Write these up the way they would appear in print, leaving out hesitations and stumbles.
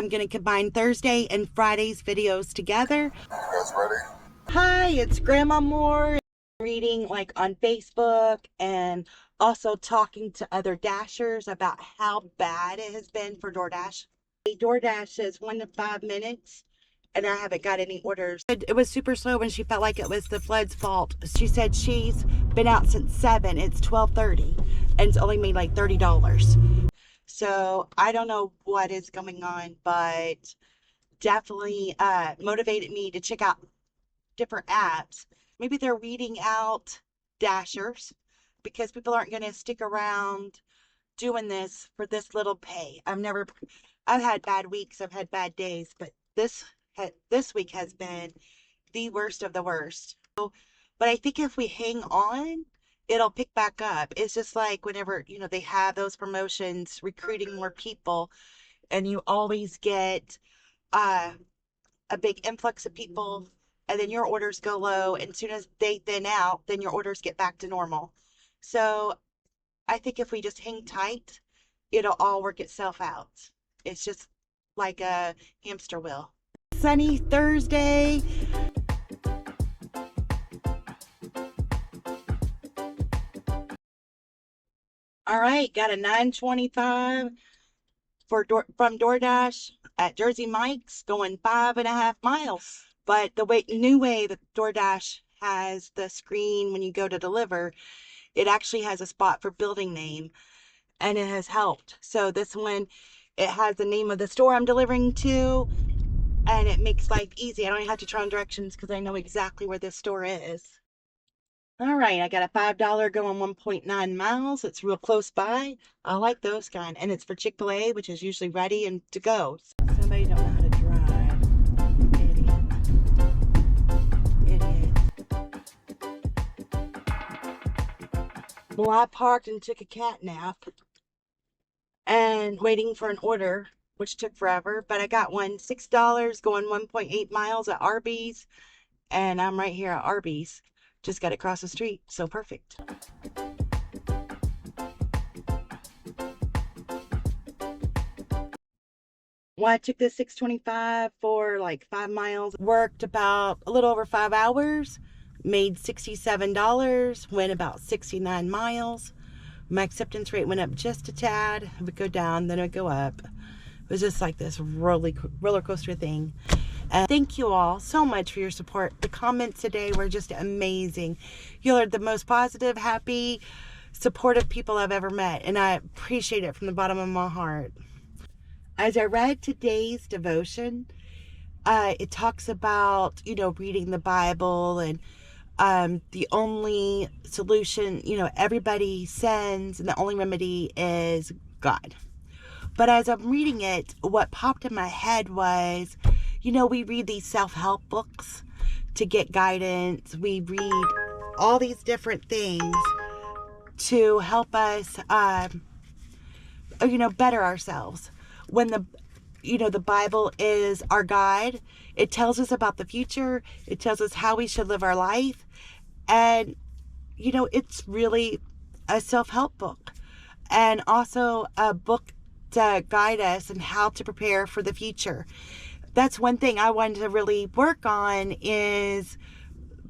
I'm going to combine Thursday and Friday's videos together. You guys ready? Hi, it's Grandma Moore. Reading like on Facebook and also talking to other Dashers about how bad it has been for Doordash. Doordash says 1 to 5 minutes and I haven't got any orders. It was super slow and she felt like it was the flood's fault. She said she's been out since 7. It's 12:30 and it's only made like $30. So I don't know what is going on, but definitely motivated me to check out different apps. Maybe they're weeding out dashers because people aren't going to stick around doing this for this little pay. I've had bad weeks, I've had bad days, but this week has been the worst of the worst. But I think if we hang on, it'll pick back up. It's just like whenever, they have those promotions, recruiting more people, and you always get uh, a big influx of people, and then your orders go low. And as soon as they thin out, then your orders get back to normal. So I think if we just hang tight, it'll all work itself out. It's just like a hamster wheel. Sunny Thursday. All right, got a 925 from Doordash at Jersey Mike's, going 5.5 miles. But the new way that Doordash has the screen when you go to deliver, it actually has a spot for building name, and it has helped. So this one, it has the name of the store I'm delivering to, and it makes life easy. I don't have to try on directions because I know exactly where this store is. All right, I got a $5 going 1.9 miles. It's real close by. I like those kind. And it's for Chick-fil-A, which is usually ready and to go. Somebody don't know how to drive. Idiot. Well, I parked and took a cat nap and waiting for an order, which took forever. But I got one, $6 going 1.8 miles at Arby's. And I'm right here at Arby's. Just got across the street, so perfect. Well, I took this 625 for like 5 miles. Worked about a little over 5 hours. Made $67. Went about 69 miles. My acceptance rate went up just a tad. It would go down, then it would go up. It was just like this roller coaster thing. And thank you all so much for your support. The comments today were just amazing. You are the most positive, happy, supportive people I've ever met. And I appreciate it from the bottom of my heart. As I read today's devotion, it talks about, reading the Bible and the only solution, everybody sins, and the only remedy is God. But as I'm reading it, what popped in my head was, we read these self-help books to get guidance. We read all these different things to help us, better ourselves. When the Bible is our guide, it tells us about the future. It tells us how we should live our life. And, it's really a self-help book. And also a book to guide us and how to prepare for the future. That's one thing I wanted to really work on is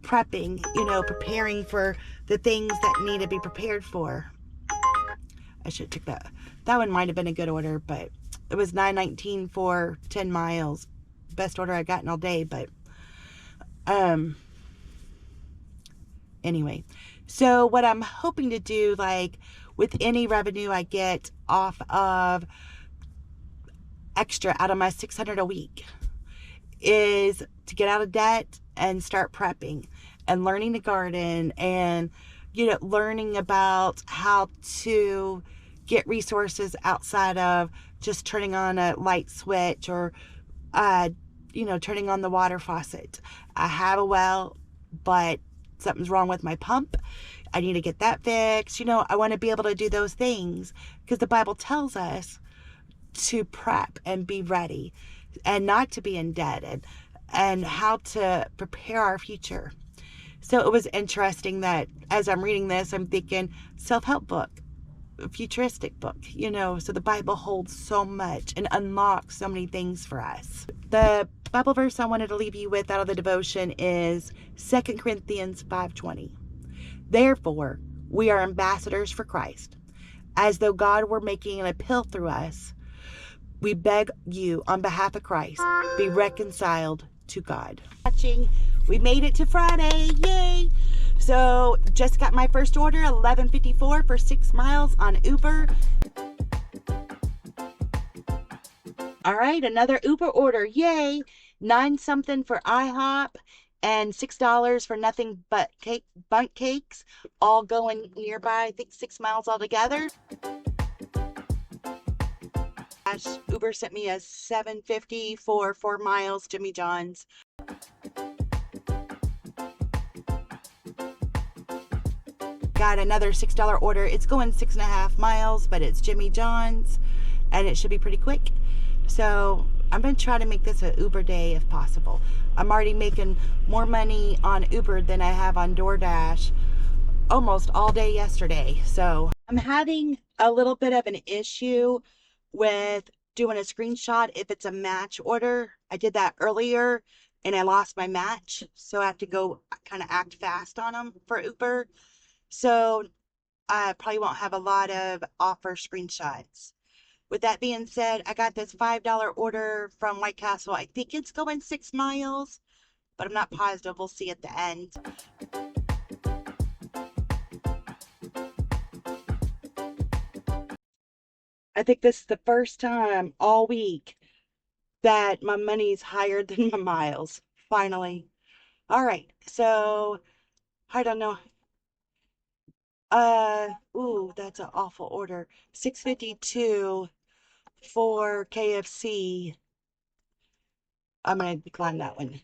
prepping, preparing for the things that need to be prepared for. I should have took that. That one might have been a good order, but it was $9.19 for 10 miles. Best order I gotten all day, but anyway. So what I'm hoping to do, like with any revenue I get off of extra out of my $600 a week, is to get out of debt and start prepping and learning to garden and learning about how to get resources outside of just turning on a light switch or turning on the water faucet. I have a well, but something's wrong with my pump. I need to get that fixed. I want to be able to do those things because the Bible tells us to prep and be ready and not to be indebted and how to prepare our future. So it was interesting that as I'm reading this, I'm thinking self-help book. futuristic book, so the Bible holds so much and unlocks so many things for us. The Bible verse I wanted to leave you with out of the devotion is 2 Corinthians 5:20. Therefore, we are ambassadors for Christ, as though God were making an appeal through us. We beg you, on behalf of Christ, be reconciled to God. We made it to Friday, yay! So just got my first order, $11.54 for 6 miles on Uber. All right, another Uber order, yay! 9 something for IHOP and $6 for nothing but bundt cakes, all going nearby, I think 6 miles altogether. Uber sent me a $7.50 for 4 miles, Jimmy John's. Got another $6 order. It's going 6.5 miles, but it's Jimmy John's, and it should be pretty quick. So I'm going to try to make this an Uber day if possible. I'm already making more money on Uber than I have on Doordash almost all day yesterday. So I'm having a little bit of an issue with doing a screenshot if it's a match order. I did that earlier and I lost my match, so I have to go kind of act fast on them for Uber. So I probably won't have a lot of offer screenshots. With that being said, I got this $5 order from White Castle. I think it's going 6 miles, but I'm not positive. We'll see at the end. I think this is the first time all week that my money's higher than my miles. Finally. All right. So, I don't know. Ooh, that's an awful order. $6.52 for KFC. I'm going to decline that one.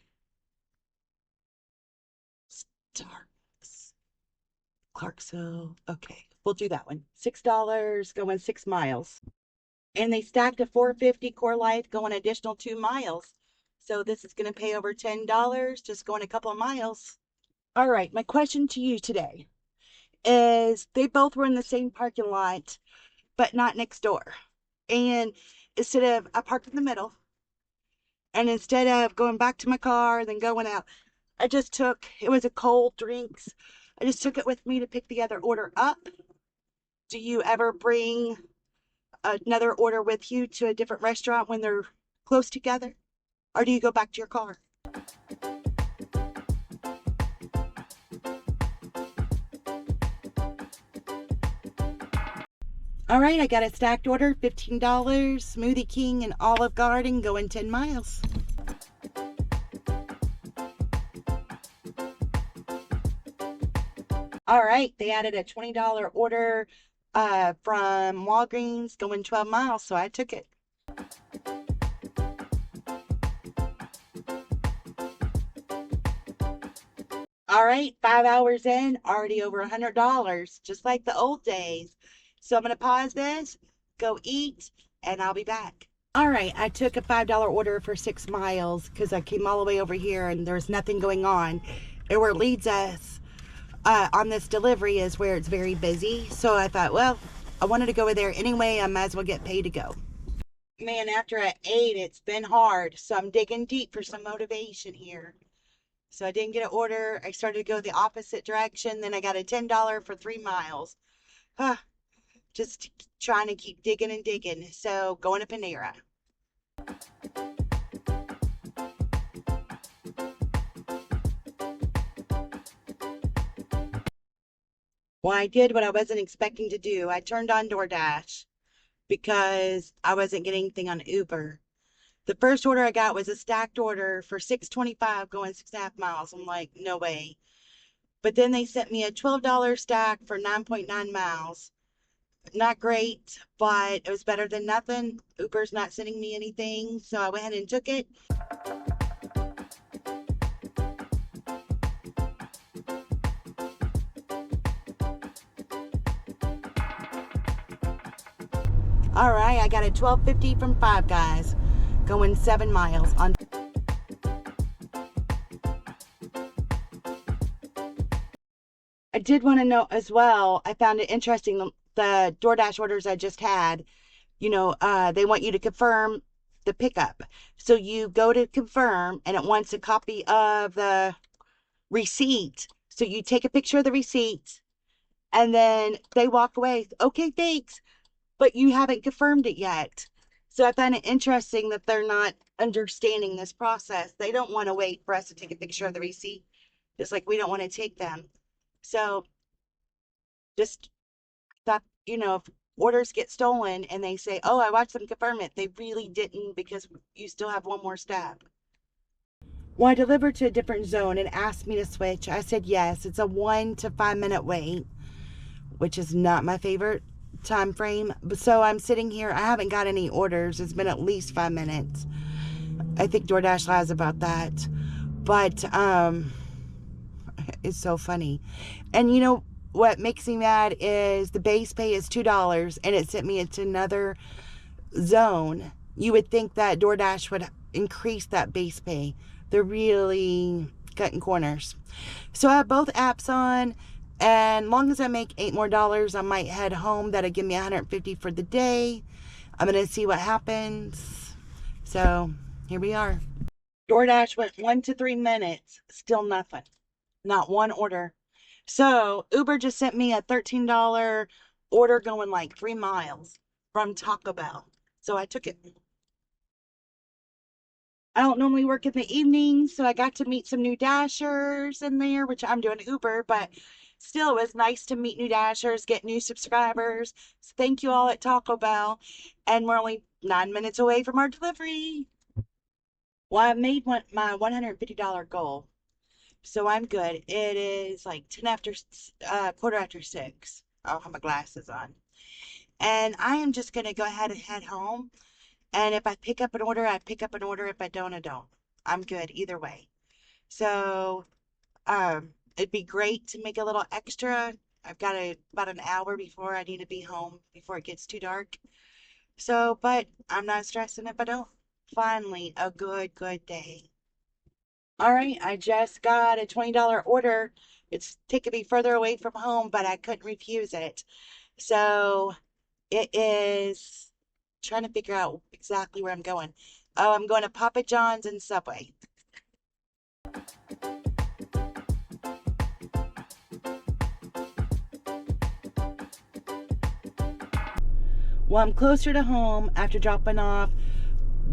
Starbucks. Clarksville. Okay, we'll do that one. $6 going 6 miles. And they stacked a $4.50 Core Life going additional 2 miles. So this is going to pay over $10 just going a couple of miles. All right, my question to you today is they both were in the same parking lot, but not next door. And instead of, I parked in the middle, and instead of going back to my car and then going out, I just took, it was a cold drinks. I just took it with me to pick the other order up. Do you ever bring another order with you to a different restaurant when they're close together? Or do you go back to your car? All right, I got a stacked order, $15, Smoothie King and Olive Garden going 10 miles. All right, they added a $20 order from Walgreens going 12 miles, so I took it. All right, 5 hours in, already over $100, just like the old days. So I'm going to pause this, go eat, and I'll be back. All right, I took a $5 order for 6 miles because I came all the way over here and there's nothing going on. And where it leads us on this delivery is where it's very busy. So I thought, well, I wanted to go there anyway. I might as well get paid to go. Man, after I ate, it's been hard. So I'm digging deep for some motivation here. So I didn't get an order. I started to go the opposite direction. Then I got a $10 for 3 miles. Just trying to keep digging and digging. So going to Panera. Well, I did what I wasn't expecting to do. I turned on DoorDash because I wasn't getting anything on Uber. The first order I got was a stacked order for $6.25 going 6.5 miles. I'm like, no way. But then they sent me a $12 stack for 9.9 miles. Not great, but it was better than nothing. Uber's not sending me anything, so I went ahead and took it. All right, I got a $12.50 from Five Guys, going 7 miles on. I did want to note as well, I found it interesting. the DoorDash orders I just had, they want you to confirm the pickup. So you go to confirm and it wants a copy of the receipt. So you take a picture of the receipt and then they walk away. Okay, thanks. But you haven't confirmed it yet. So I find it interesting that they're not understanding this process. They don't want to wait for us to take a picture of the receipt. Just like we don't want to take them. So just that, if orders get stolen and they say, oh, I watched them confirm it, they really didn't, because you still have one more step. Well, I delivered to a different zone and asked me to switch. I said yes. It's a 1 to 5 minute wait, which is not my favorite time frame. So I'm sitting here. I haven't got any orders. It's been at least 5 minutes. I think DoorDash lies about that. But it's so funny. And you know what makes me mad is the base pay is $2 and it sent me into another zone. You would think that DoorDash would increase that base pay. They're really cutting corners. So I have both apps on, and long as I make $8 more, I might head home. That'll give me $150 for the day. I'm going to see what happens. So here we are. DoorDash went 1 to 3 minutes. Still nothing. Not one order. So Uber just sent me a $13 order going like 3 miles from Taco Bell. So I took it. I don't normally work in the evenings, so I got to meet some new Dashers in there, which I'm doing Uber, but still, it was nice to meet new Dashers, get new subscribers. So thank you all at Taco Bell. And we're only 9 minutes away from our delivery. Well, I made my $150 goal, so I'm good. It is like quarter after 6. I'll have my glasses on. And I am just going to go ahead and head home. And if I pick up an order, I pick up an order. If I don't, I don't. I'm good either way. So it'd be great to make a little extra. I've got about an hour before I need to be home before it gets too dark. So, but I'm not stressing if I don't. Finally, a good day. All right, I just got a $20 order. It's taking me further away from home, but I couldn't refuse it. So it is trying to figure out exactly where I'm going. Oh, I'm going to Papa John's and Subway. Well, I'm closer to home after dropping off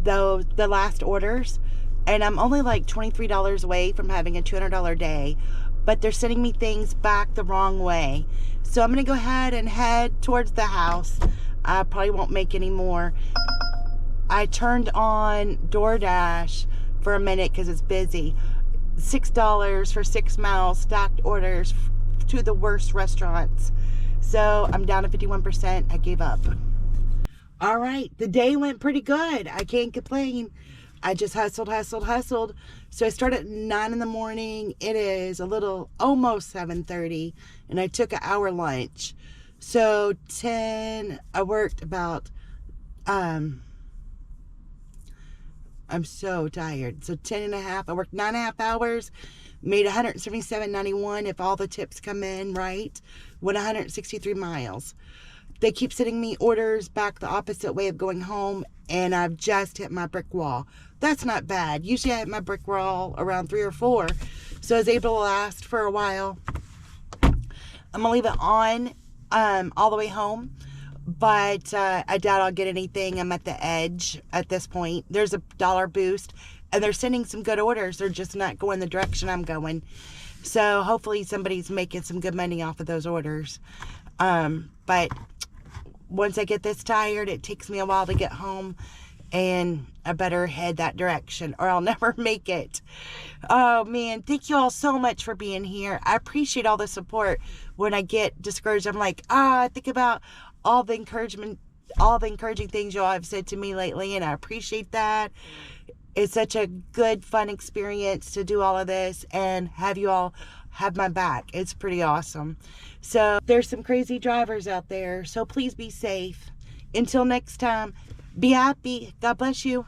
the last orders, and I'm only like $23 away from having a $200 day, but they're sending me things back the wrong way. So I'm going to go ahead and head towards the house. I probably won't make any more. I turned on DoorDash for a minute because it's busy. $6 for 6 miles, stacked orders to the worst restaurants. So I'm down to 51%. I gave up. All right, the day went pretty good. I can't complain. I just hustled. So I started at 9 in the morning. It is almost 7:30, and I took an hour lunch. So 10, I worked about, I'm so tired. So 10 and a half, I worked 9.5 hours, made $177.91 if all the tips come in, right? Went 163 miles. They keep sending me orders back the opposite way of going home, and I've just hit my brick wall. That's not bad. Usually I hit my brick wall around 3 or 4, so I was able to last for a while. I'm going to leave it on all the way home, but I doubt I'll get anything. I'm at the edge at this point. There's a $1 boost, and they're sending some good orders. They're just not going the direction I'm going. So hopefully somebody's making some good money off of those orders. But once I get this tired, it takes me a while to get home, and I better head that direction or I'll never make it. Oh man, thank you all so much for being here. I appreciate all the support. When I get discouraged, I'm like, I think about all the encouraging things y'all have said to me lately, and I appreciate that. It's such a good, fun experience to do all of this and have you all have my back. It's pretty awesome. So there's some crazy drivers out there, so please be safe. Until next time, be happy. God bless you.